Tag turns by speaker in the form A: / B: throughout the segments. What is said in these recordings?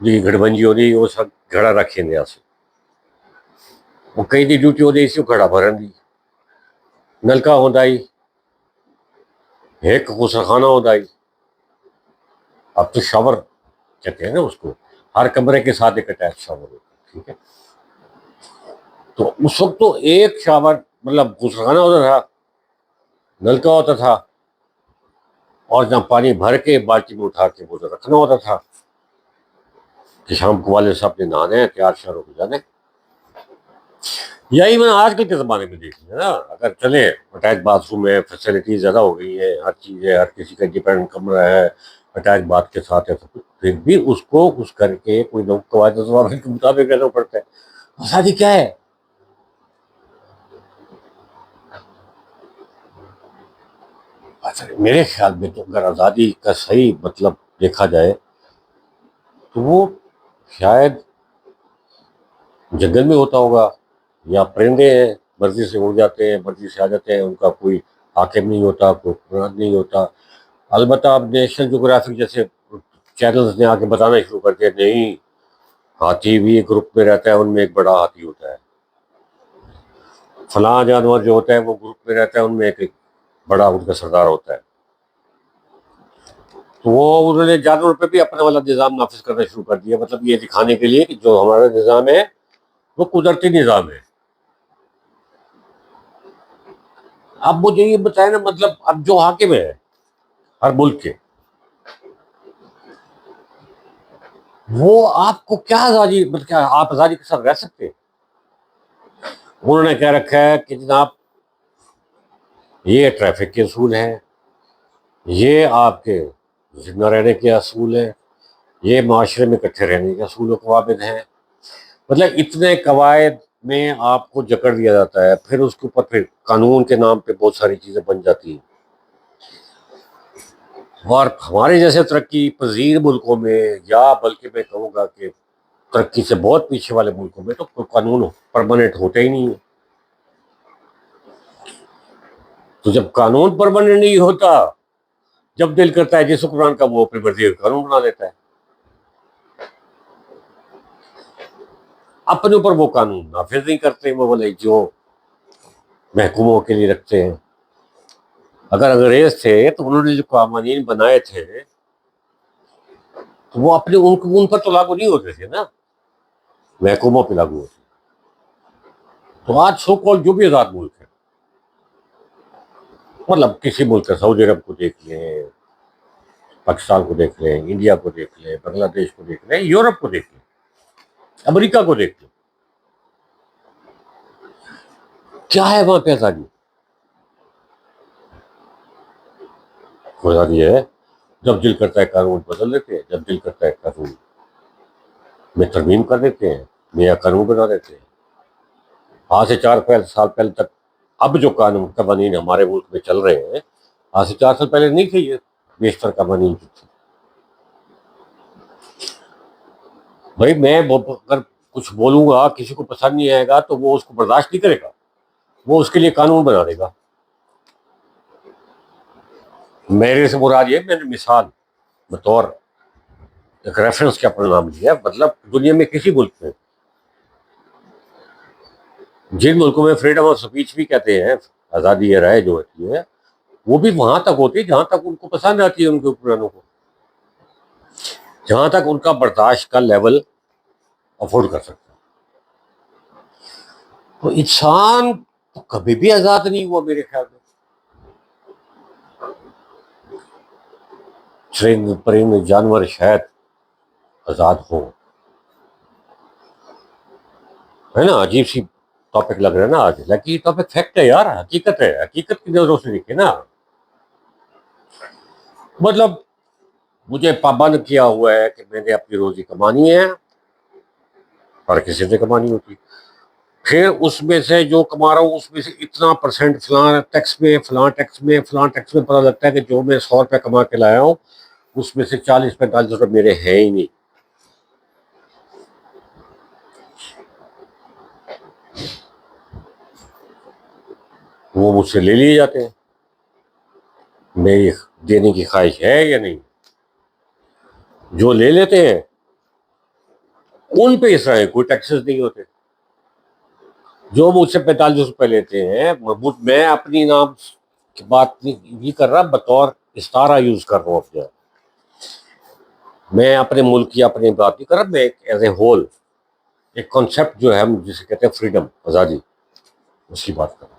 A: جی گھڑبنجی ہو رہی وہ سب گھڑا رکھیں دے سے وہ کہیں دی ڈیوٹی ہو رہی سی وہ گھڑا بھرن دی نلکا ہوتا ہی ایک غسل خانہ ہوتا ہی اب تو شاور کہتے ہیں نا اس کو ہر کمرے کے ساتھ ایک اٹیچ شاور ہوتا ہے ٹھیک ہے تو اس وقت تو ایک شاور مطلب غسل خانہ ہوتا تھا نلکا ہوتا تھا اور جہاں پانی بھر کے بالٹی میں اٹھا کے وہ رکھنا ہوتا تھا کہ شام کو والے صاحب نے نہانے ہیں تیار شہروں کو جانے یہی میں آج کل کے زمانے میں دیکھ لیا نا اگر چلے اٹیچ باتھ روم ہے فیسلٹیز زیادہ ہو گئی ہیں ہر چیز ہے ہر کسی کا ڈیپینڈنٹ کمرہ ہے اٹیچ باتھ کے ساتھ ہے پھر بھی اس کو اس کر کے کوئی لوگ قواعد و ضوابط کے مطابق رہنا پڑتا ہے شادی کیا ہے میرے خیال میں تو اگر آزادی کا صحیح مطلب دیکھا جائے تو وہ شاید جنگل میں ہوتا ہوگا یا پرندے ہیں مرضی سے اڑ جاتے ہیں مرضی سے آ جاتے ہیں ان کا کوئی حاکم نہیں ہوتا کوئی حکمران نہیں ہوتا البتہ اب نیشنل جغرافک جیسے چینلز نے آ کے بتانا شروع کر دیا نہیں ہاتھی بھی ایک گروپ میں رہتا ہے ان میں ایک بڑا ہاتھی ہوتا ہے فلاں جانور جو ہوتا ہے وہ گروپ میں رہتا ہے ان میں ایک بڑا ان کا سردار ہوتا ہے تو وہ انہوں نے جانوروں پہ بھی اپنا والا نظام نافذ کرنا شروع کر دیا مطلب یہ دکھانے کے لیے کہ جو ہمارا نظام ہے وہ قدرتی نظام ہے اب مجھے یہ بتائیں نا مطلب اب جو حاکم ہے ہر ملک کے وہ آپ کو کیا آزادی مطلب کیا آپ آزادی کے ساتھ رہ سکتے انہوں نے کہہ رکھا ہے کہ جناب یہ ٹریفک کے اصول ہیں یہ آپ کے زندہ رہنے کے اصول ہیں یہ معاشرے میں اکٹھے رہنے کے اصول و قواعد ہیں مطلب اتنے قواعد میں آپ کو جکڑ دیا جاتا ہے پھر اس کے اوپر پھر قانون کے نام پہ بہت ساری چیزیں بن جاتی ہیں اور ہمارے جیسے ترقی پذیر ملکوں میں یا بلکہ میں کہوں گا کہ ترقی سے بہت پیچھے والے ملکوں میں تو کوئی قانون پرماننٹ ہوتا ہی نہیں ہے تو جب قانون پرماننٹ نہیں ہوتا جب دل کرتا ہے جس حکمران کا وہ اپنی مرضی کا قانون بنا دیتا ہے اپنے اوپر وہ قانون نافذ نہیں کرتے وہ بولے جو محکوموں کے لیے رکھتے ہیں اگر انگریز تھے تو انہوں نے جو قوانین بنائے تھے تو وہ اپنے ان پر تو لاگو نہیں ہوتے تھے نا محکوموں پہ لاگو ہوتے تو آج سو کال جو بھی آزاد ملک ہے مطلب کسی ملک کا سعودی عرب کو دیکھ لیں پاکستان کو دیکھ لیں انڈیا کو دیکھ لیں بنگلہ دیش کو دیکھ لیں یورپ کو دیکھ لیں امریکہ کو دیکھ لیں کیا ہے وہاں پہ آزادی آزادی ہے جب دل کرتا ہے قانون بدل دیتے ہیں جب دل کرتا ہے قانون میں ترمیم کر دیتے ہیں نیا قانون بنا دیتے ہیں آج سے 4 سال پہلے تک اب جو قوانین ہمارے ملک میں چل رہے ہیں آج سے 4 سال پہلے نہیں تھے یہ بیشتر قوانین جو تھے بھائی میں اگر کچھ بولوں گا کسی کو پسند نہیں آئے گا تو وہ اس کو برداشت نہیں کرے گا وہ اس کے لیے قانون بنا دے گا میرے سے مراد یہ میں نے مثال بطور ایک ریفرنس کے اپنا نام لیا مطلب دنیا میں کسی ملک میں جن ملکوں میں فریڈم آف اسپیچ بھی کہتے ہیں آزادی رائے جو ہوتی ہے وہ بھی وہاں تک ہوتی ہے جہاں تک ان کو پسند آتی ہے ان کے حکمرانوں کو جہاں تک ان کا برداشت کا لیول افورڈ کر سکتا ہے تو انسان تو کبھی بھی آزاد نہیں ہوا میرے خیال میں چرند پرند جانور شاید آزاد ہو ہے نا عجیب سی ٹاپک لگ رہا ہے نا آج لیکن یہ ٹاپک فیکٹ ہے یار حقیقت ہے حقیقت کی نظروں سے دیکھے نا مطلب مجھے پابند کیا ہوا ہے کہ میں نے اپنی روزی کمانی ہے اور کسی سے کمانی ہوتی پھر اس میں سے جو کما رہا ہوں اس میں سے اتنا پرسنٹ فلاں ٹیکس میں فلاں ٹیکس میں فلاں ٹیکس میں پتہ لگتا ہے کہ جو میں 100 روپے کما کے لایا ہوں اس میں سے 40-45 روپے میرے ہیں ہی نہیں وہ مجھ سے لے لیے جاتے ہیں میری دینے کی خواہش ہے یا نہیں جو لے لیتے ہیں کون پہ اس رہے؟ کوئی ٹیکسز نہیں ہوتے. جو مجھ سے 45 روپے لیتے ہیں، میں اپنی نام کی بات نہیں کر رہا، بطور استعارہ یوز کر رہا ہوں اپنے. میں اپنے ملک کی اپنی بات نہیں کر رہا، میں ایز اے ہول ایک کانسیپٹ جو ہے ہم جسے کہتے ہیں فریڈم، آزادی، اس کی بات کر رہا ہوں.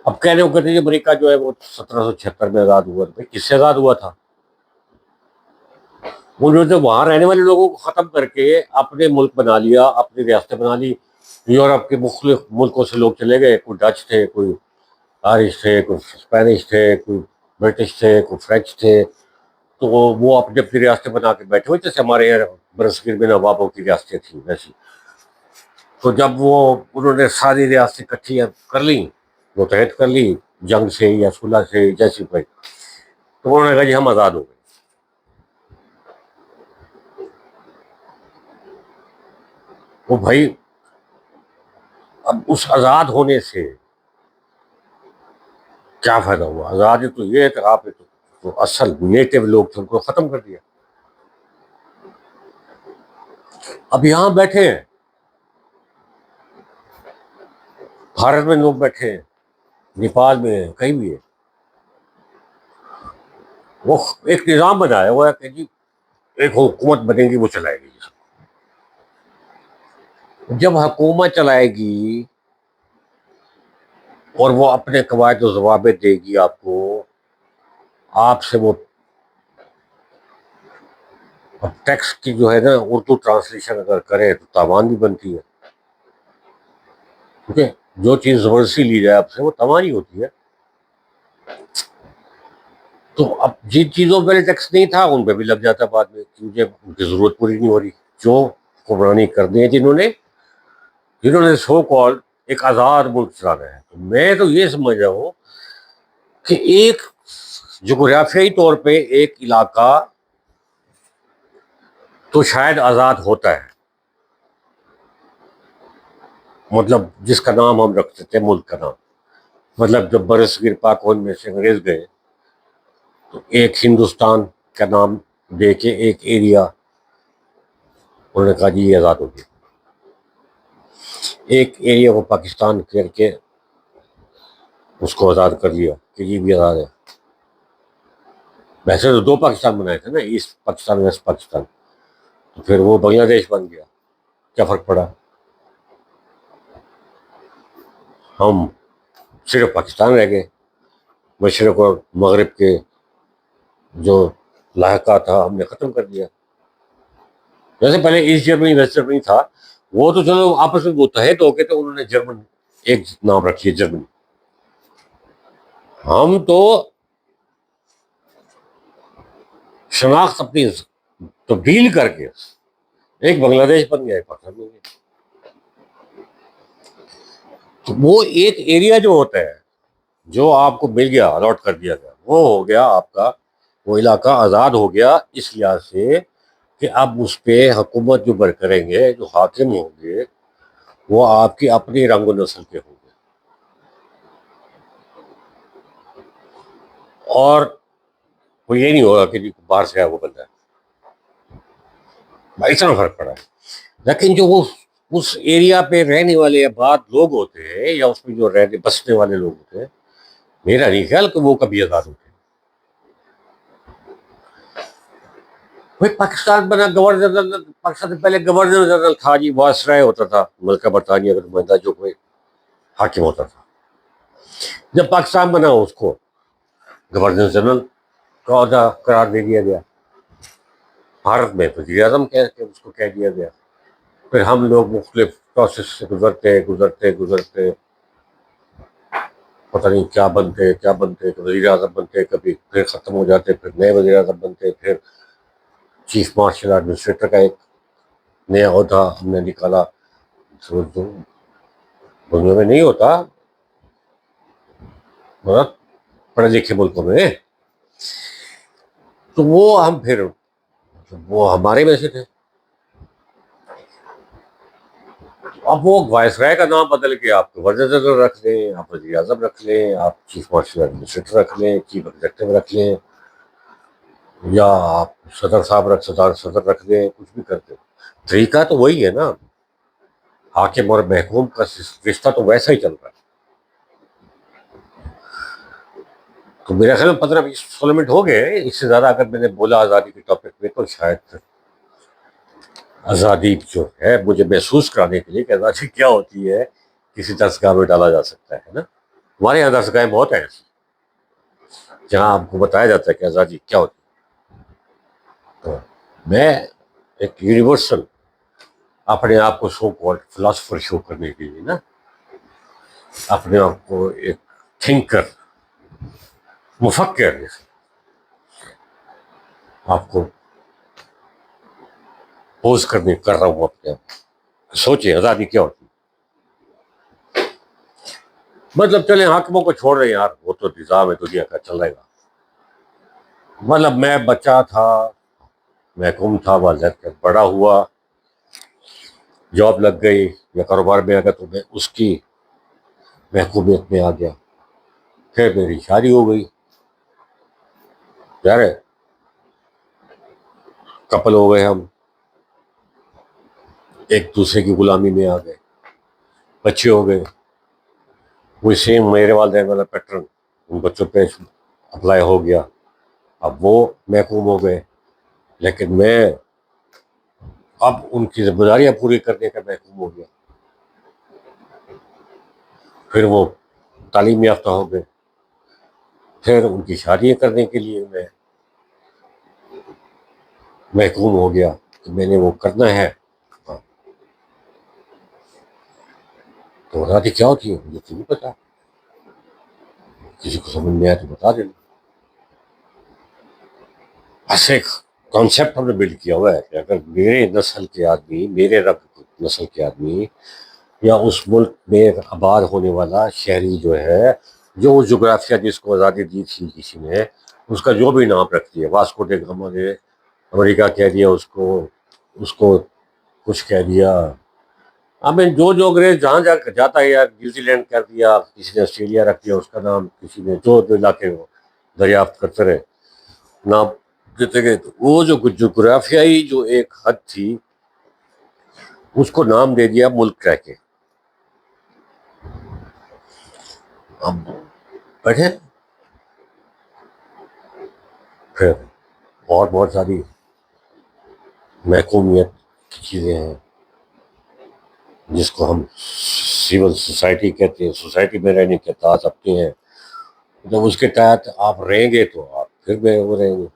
A: اب کہنے کو کہتے ہیں امریکہ جو ہے وہ 1776 میں آزاد ہوا. بھائی کس سے آزاد ہوا تھا؟ انہوں نے وہاں رہنے والے لوگوں کو ختم کر کے اپنے ملک بنا لیا، اپنی ریاستیں بنا لی. یورپ کے مختلف ملکوں سے لوگ چلے گئے، کوئی ڈچ تھے، کوئی آئرش تھے، کوئی اسپینش تھے، کوئی برٹش تھے، کوئی فرینچ تھے. تو وہ اپنی اپنی ریاستیں بنا کے بیٹھے ہوئے، جیسے ہمارے یہاں برصغیر میں نوابوں کی ریاستیں تھیں ویسی. تو جب انہوں نے ساری ریاستیں اکٹھی کر لیں، متحد کر لی جنگ سے یا صلح سے جیسی کوئی، تو انہوں نے کہا جی ہم آزاد ہو گئے. وہ بھائی اب اس آزاد ہونے سے کیا فائدہ ہوا؟ آزادی تو یہ ہے کہ آپ جو اصل نیٹو لوگ تھے ان کو ختم کر دیا. اب یہاں بیٹھے ہیں، بھارت میں لوگ بیٹھے ہیں، نیپال میں ہیں، کہیں بھی ہے. وہ ایک نظام بنایا ہوا ہے کہ جی ایک حکومت بنے گی، وہ چلائے گی. جب حکومت چلائے گی اور وہ اپنے قواعد و ضوابط دے گی آپ کو، آپ سے وہ ٹیکس کی جو ہے نا اردو ٹرانسلیشن اگر کرے تو تاوان بھی بنتی ہے. ٹھیک ہے، جو چیز زبردستی لی جائے آپ سے وہ تاوان ہی ہوتی ہے. تو اب جن چیزوں پہ ٹیکس نہیں تھا ان پہ بھی لگ جاتا بعد میں، کیونکہ ان کی ضرورت پوری نہیں ہو رہی. جو حکمرانی کر دی ہے جنہوں نے سو کال ایک آزاد ملک چلانا ہے. تو میں تو یہ سمجھ رہا ہوں کہ ایک جغرافیائی طور پہ ایک علاقہ تو شاید آزاد ہوتا ہے، مطلب جس کا نام ہم رکھتے تھے ملک کا نام. مطلب جب برصغیر پاک و ہند میں سے انگریز گئے تو ایک ہندوستان کا نام دے کے ایک ایریا انہوں نے کہا جی یہ آزاد ہو گیا. ایک ایریا کو پاکستان کر کے اس کو آزاد کر لیا کہ یہ بھی آزاد ہے. ویسے تو 2 پاکستان بنائے تھے نا، ایسٹ پاکستان، ویسٹ پاکستان. تو پھر وہ بنگلہ دیش بن گیا، کیا فرق پڑا؟ ہم صرف پاکستان رہ گئے. مشرق اور مغرب کے جو لاحقہ تھا ہم نے ختم کر دیا. جیسے پہلے ایسٹ جرمنی ویسٹ جرمنی تھا، وہ تو چلو آپس میں متحد ہو گئے تو انہوں نے جرمن ایک نام رکھی ہے جرمنی. ہم تو شناخت اپنی تبدیل کر کے ایک بنگلہ دیش بن گیا، ایک پاکستان بن گیا. تو وہ ایک ایریا جو ہوتا ہے جو آپ کو مل گیا، الاٹ کر دیا گیا، وہ ہو گیا آپ کا، وہ علاقہ آزاد ہو گیا اس لحاظ سے کہ اب اس پہ حکومت جو کریں گے، جو حاکم ہوں گے، وہ آپ کی اپنی رنگ و نسل کے ہوں گے. اور وہ یہ نہیں ہوگا کہ باہر سے آیا وہ بندہ ہے. اتنا فرق پڑا ہے. لیکن جو وہ اس ایریا پہ رہنے والے آباد لوگ ہوتے ہیں یا اس میں جو رہنے بسنے والے لوگ ہوتے ہیں، میرا نہیں خیال کہ وہ کبھی آزاد ہوتے ہیں. بھائی پاکستان بنا گورنر جنرل، پاکستان سے پہلے گورنر جنرل تھا جی، وائسرائے ہوتا تھا ملکہ برطانیہ کا نمائندہ جو کوئی حاکم ہوتا تھا. جب پاکستان بنا اس کو گورنر جنرل کا عہدہ قرار دے دیا گیا. بھارت میں وزیر اعظم کہہ کے اس کو کہہ دیا گیا. پھر ہم لوگ مختلف پروسیس سے گزرتے گزرتے گزرتے پتہ نہیں کیا بنتے کبھی وزیر اعظم بنتے، کبھی پھر ختم ہو جاتے، پھر نئے وزیر اعظم بنتے، پھر چیف مارشل ایڈمنسٹریٹر کا ایک نیا عہدہ ہم نے نکالا. جو دنیا میں نہیں ہوتا بہت پڑھے لکھے ملکوں میں. تو وہ ہم پھر وہ ہمارے میں سے تھے. اب وہ وائس رائے کا نام بدل کے آپ وزیر اعظم رکھ لیں، آپ وزیر اعظم رکھ لیں، آپ چیف مارشل ایڈمنسٹریٹر رکھ لیں، چیف ایگزیکٹو رکھ لیں، یا آپ صدر صاحب صدر رکھ لیں، کچھ بھی کرتے. طریقہ تو وہی ہے نا. حاکم اور محکوم کا رشتہ تو ویسا ہی چل رہا ہے. تو میرے خیال میں 15-20 منٹ ہو گئے. اس سے زیادہ اگر میں نے بولا آزادی کے ٹاپک پہ تو شاید آزادی جو ہے مجھے محسوس کرانے کے لیے کہ آزادی کیا ہوتی ہے کسی درسگاہ میں ڈالا جا سکتا ہے نا. ہمارے یہاں درسگاہیں بہت ہیں ایسی جہاں آپ کو بتایا جاتا ہے کہ آزادی کیا ہوتی ہے. تو میں ایک یونیورسل اپنے آپ کو سو کالڈ فلاسفر شو کرنے کے لیے نا، اپنے آپ کو ایک تھنکر مفکر آپ کو پوز کر رہا ہوں اپنے آپ. سوچیں آزادی کیا ہوتی ہے. مطلب چلیں حاکموں کو چھوڑ رہے ہیں یار، وہ تو نظام ہے دنیا کا چل رہے گا. مطلب میں بچہ تھا، محکوم تھا، والد کا بڑا ہوا، جاب لگ گئی یا کاروبار میں آ گیا تو میں اس کی محکومیت میں آ گیا. پھر میری شادی ہو گئی، یار کپل ہو گئے، ہم ایک دوسرے کی غلامی میں آ گئے، بچے ہو گئے. وہی سیم میرے والدین والا پیٹرن ان بچوں پہ اپلائی ہو گیا. اب وہ محکوم ہو گئے، لیکن میں اب ان کی ذمہ داریاں پوری کرنے کا محکوم ہو گیا. پھر وہ تعلیم یافتہ ہو گئے، پھر ان کی شادیاں کرنے کے لیے میں محکوم ہو گیا کہ میں نے وہ کرنا ہے. تو آزادی کیا ہوتی ہے مجھے تو نہیں پتا. کسی کو سمجھ میں آئے تو بتا دینا. ایسے ایک کانسیپٹ ہم نے بلڈ کیا ہوا ہے کہ اگر میرے نسل کے آدمی، میرے رب نسل کے آدمی یا اس ملک میں آباد ہونے والا شہری جو ہے، جو اس جغرافیہ جس کو آزادی دی تھی کسی نے، اس کا جو بھی نام رکھ دیا، واسکو ڈے گاما نے امریکہ کہہ دیا اس کو کچھ کہہ دیا. ہمیں جو انگریز جہاں جاتا ہے، یا نیوزی لینڈ کر دیا، کسی نے آسٹریلیا رکھ دیا اس کا نام، کسی نے جو علاقے دریافت کرتے رہے نام دیتے گئے. وہ جو جغرافیائی جو ایک حد تھی اس کو نام دے دیا ملک کہہ کے. اب بیٹھے پھر اور بہت ساری محکومیت کی چیزیں ہیں جس کو ہم سول سوسائٹی کہتے ہیں. سوسائٹی میں رہنے کے تحت اپنے ہیں، جب اس کے تحت آپ رہیں گے تو آپ پھر میں وہ رہیں گے.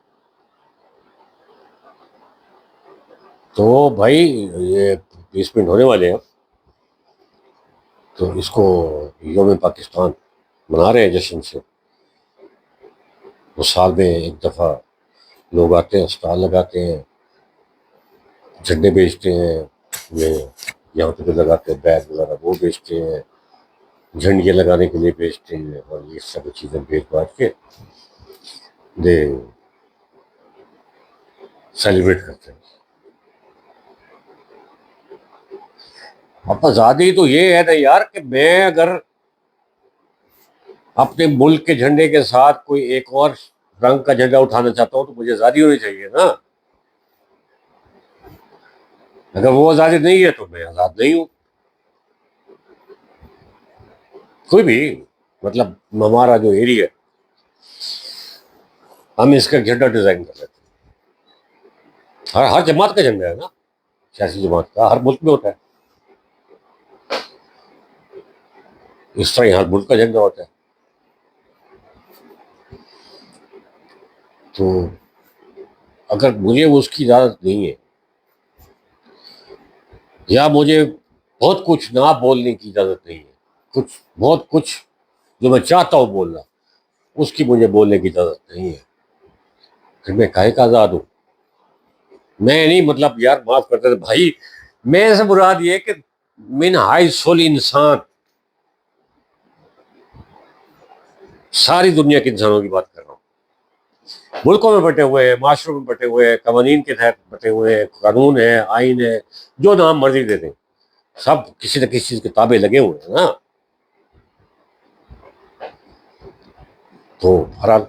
A: تو بھائی یہ 20 منٹ ہونے والے ہیں، تو اس کو یوم پاکستان منا رہے ہیں جشن سے. وہ سال میں ایک دفعہ لوگ آتے ہیں، اسٹال لگاتے ہیں، جھنڈے بیچتے ہیں، یہ یہاں پہ لگاتے ہیں بیگ وغیرہ وہ بیچتے ہیں، جھنڈیاں لگانے کے لیے بیچتے ہیں، اور یہ سب چیزیں بیچ باچ کے دے سیلیبریٹ کرتے ہیں. اب آزادی تو یہ ہے نا یار کہ میں اگر اپنے ملک کے جھنڈے کے ساتھ کوئی ایک اور رنگ کا جھنڈا اٹھانا چاہتا ہوں تو مجھے آزادی ہونی چاہیے نا. اگر وہ آزادی نہیں ہے تو میں آزاد نہیں ہوں. کوئی بھی مطلب ہمارا جو ایریا ہے ہم اس کا جھنڈا ڈیزائن کر لیتے ہیں. ہر جماعت کا جھنڈا ہے نا، سیاسی جماعت کا ہر ملک میں ہوتا ہے. اس طرح ہر ملک کا جھنڈا ہوتا ہے. تو اگر مجھے اس کی اجازت نہیں ہے یا مجھے بہت کچھ نہ بولنے کی اجازت نہیں ہے، بہت کچھ جو میں چاہتا ہوں بولنا اس کی مجھے بولنے کی اجازت نہیں ہے. پھر میں کاہے کا آزاد ہوں؟ میں نہیں مطلب یار معاف کرتے تھے بھائی، میں سے مراد یہ کہ من ہائی سول انسان، ساری دنیا کے انسانوں کی بات کر رہا ہوں. ملکوں میں بٹے ہوئے ہیں، معاشروں میں بٹے ہوئے ہیں، قوانین کے تحت بٹے ہوئے ہیں، قانون ہے، آئین ہے، جو نام مرضی دے دیں، سب کسی نہ کسی چیز کے تابع لگے ہوئے ہیں نا. تو بہرحال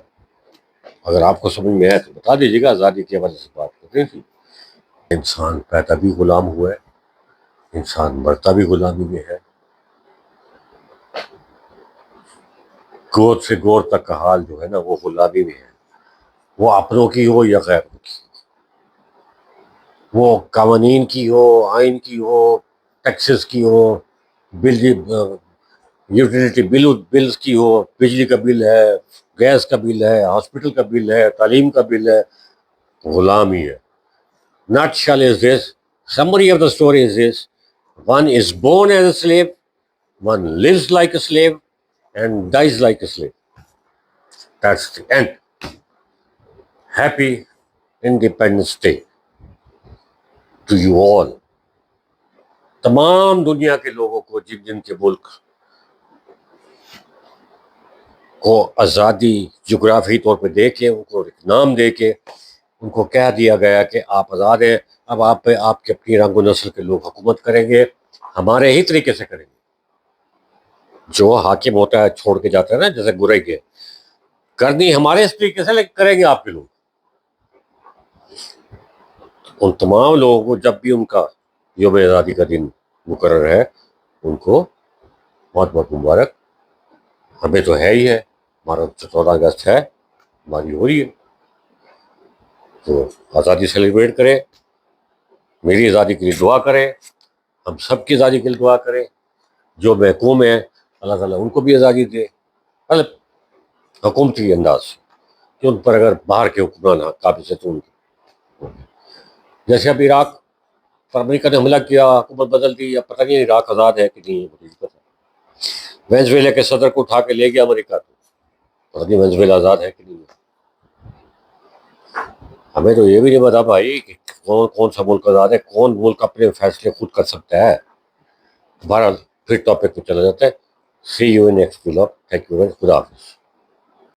A: اگر آپ کو سمجھ میں آئے تو بتا دیجیے گا. آزادی کی وجہ سے بات کرتے تھے. انسان پیدا بھی غلام ہوا ہے، انسان مرتا بھی غلامی میں ہے. گود سے گور تک کا حال جو ہے نا وہ غلامی میں ہے، وہ اپنوں کی ہو یا غیروں کی، وہ قوانین کی ہو، آئین کی ہو، ٹیکسز کی ہو، بجلی یوٹیلیٹی بلز کی ہو، بجلی کا بل ہے، گیس کا بل ہے، ہاسپٹل کا بل ہے، تعلیم کا بل ہے، غلامی ہے. Nutshell is this, summary of the story is this: one is born as a slave, one lives like a slave, and dies like a slave. That's the end. Happy Independence Day to you all. تمام دنیا کے لوگوں کو جن جن کے ملک کو آزادی جغرافی طور پہ دے کے ان کو ایک نام دے کے ان کو کہہ دیا گیا کہ آپ آزاد ہیں، اب آپ پہ آپ کے اپنی رنگ و نسل کے لوگ حکومت کریں گے، ہمارے ہی طریقے سے کریں گے. جو حاکم ہوتا ہے چھوڑ کے جاتا ہے نا، جیسے گرے کے کرنی ہمارے اس طریقے سے، لیکن کریں گے آپ کے لوگ. ان تمام لوگوں کو جب بھی ان کا یوم آزادی کا دن مقرر ہے ان کو بہت بہت مبارک. ہمیں تو ہے ہی ہے، ہمارا 14 اگست ہے، ہماری ہو رہی ہے، تو آزادی سیلیبریٹ کریں، میری آزادی کے لیے دعا کریں، ہم سب کی آزادی کے لیے دعا کریں. جو محکوم ہیں اللہ تعالیٰ ان کو بھی آزادی دے، مطلب حکومتی انداز سے کہ ان پر اگر باہر کے حکمران قابض ہے تو ان کی، جیسے اب عراق پر امریکہ نے حملہ کیا، حکومت بدل دی، اب پتہ نہیں عراق آزاد ہے کہ نہیں ہے، مجھے نہیں پتہ. وینزویلا کے صدر کو اٹھا کے لے گیا امریکہ، تو پتہ نہیں وینزویلا آزاد ہے کہ نہیں ہے. ہمیں تو یہ بھی نہیں پتا بھائی کہ کون سا ملک آزاد ہے، کون ملک اپنے فیصلے خود کر سکتا ہے. بہرحال پھر ٹاپک پہ چلا جاتا ہے. See you in next vlog. Thank you, خدا حافظ.